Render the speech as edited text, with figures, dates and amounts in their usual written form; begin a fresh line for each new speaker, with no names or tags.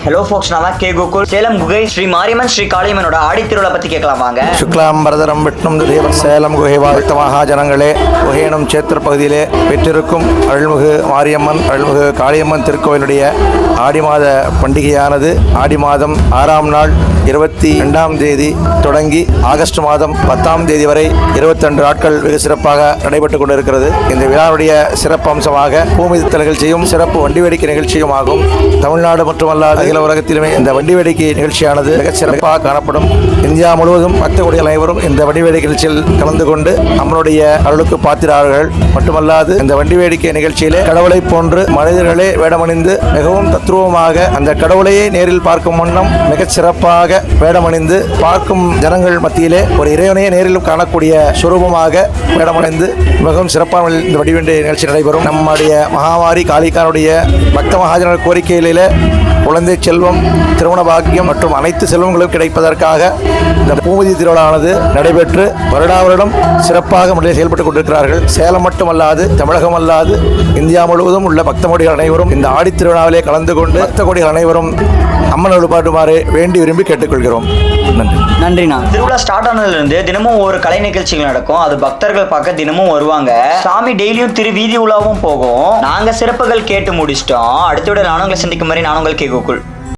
Hello ஃபோக்ஸ், நான் தான் K Gokul. Salem குகை ஸ்ரீ மாரியம்மன் ஸ்ரீ காளியம்மனோட ஆடித்திருவிழா பத்தி கேட்கலாம் வாங்க.
சுக்லாம் பரதரம் விஷ்ணும் தேவர் சேலம் குகை வாழ்த்த மகாஜனங்களே, குகையனும் சேத்திர பகுதியிலே பெற்றிருக்கும் அருள்மிகு மாரியம்மன் அருள்மிகு காளியம்மன் திருக்கோயிலுடைய ஆடி மாத பண்டிகையானது ஆடி மாதம் 6ஆம் நாள் 22ஆம் தேதி தொடங்கி ஆகஸ்ட் மாதம் 10ஆம் தேதி வரை 22 நாட்கள் வெகு சிறப்பாக நடைபெற்றுக் கொண்டிருக்கிறது. இந்த விழாவுடைய சிறப்பு அம்சமாக பூமிதித்த நிகழ்ச்சியும் சிறப்பு வண்டி வேடிக்கை நிகழ்ச்சியும் ஆகும். தமிழ்நாடு மட்டுமல்லாது அகில உலகத்திலுமே இந்த வண்டி வேடிக்கை நிகழ்ச்சியானது மிகச் சிறப்பாக காணப்படும். இந்தியா முழுவதும் பக்தர்களுடைய அனைவரும் இந்த வண்டி வேடிக்கை நிகழ்ச்சியில் கலந்து கொண்டு நம்மளுடைய அருளுக்கு பாத்திரார்கள். மட்டுமல்லாது இந்த வண்டி வேடிக்கை நிகழ்ச்சியிலே கடவுளை போன்று மனிதர்களே வேடமணிந்து மிகவும் தத்ரூபமாக அந்த கடவுளையே நேரில் பார்க்கும் வண்ணம் மிகச் சிறப்பாக வேடமணிந்து பார்க்கும் ஜனங்கள் மத்தியிலே ஒரு இறைவனையே நேரில் காணக்கூடிய சுரூபமாக வேடமணிந்து மிகவும் சிறப்பான இந்த வடிவேண்டிய நிகழ்ச்சி நடைபெறும். நம்முடைய மகாமாரி காளிக்கானுடைய பக்த மகாஜன கோரிக்கைகளிலே குழந்தை செல்வம், திருமண பாக்கியம் மற்றும் அனைத்து செல்வங்களும் கிடைப்பதற்காக இந்த பூமதி திருவிழாவானது நடைபெற்று வருடம் சிறப்பாக முறையில் செயல்பட்டுக் கொண்டிருக்கிறார்கள். சேலம் மட்டுமல்லாது தமிழகம் அல்லாது இந்தியா முழுவதும் உள்ள பக்த கோடிகள் அனைவரும் இந்த ஆடி திருவிழாவிலே கலந்து கொண்டு பக்த கோடிகள் அனைவரும் அம்மன் வழிபாட்டுமாறு வேண்டி விரும்பி கேட்டுக்கொள்கிறோம்.
நன்றிண்ணா. திருவிழா ஸ்டார்ட் ஆனதுல இருந்து தினமும் ஒரு கலை நிகழ்ச்சிகள் நடக்கும். அது பக்தர்கள் பார்க்க தினமும் வருவாங்க. சாமி டெய்லியும் திரு வீதி உலாவும் போகும். நாங்க சிறப்புகள் கேட்டு முடிச்சிட்டோம். அடுத்த விட நானும் உங்களை சந்திக்கும் மாதிரி நானும் உங்கள் கே கோகுல்.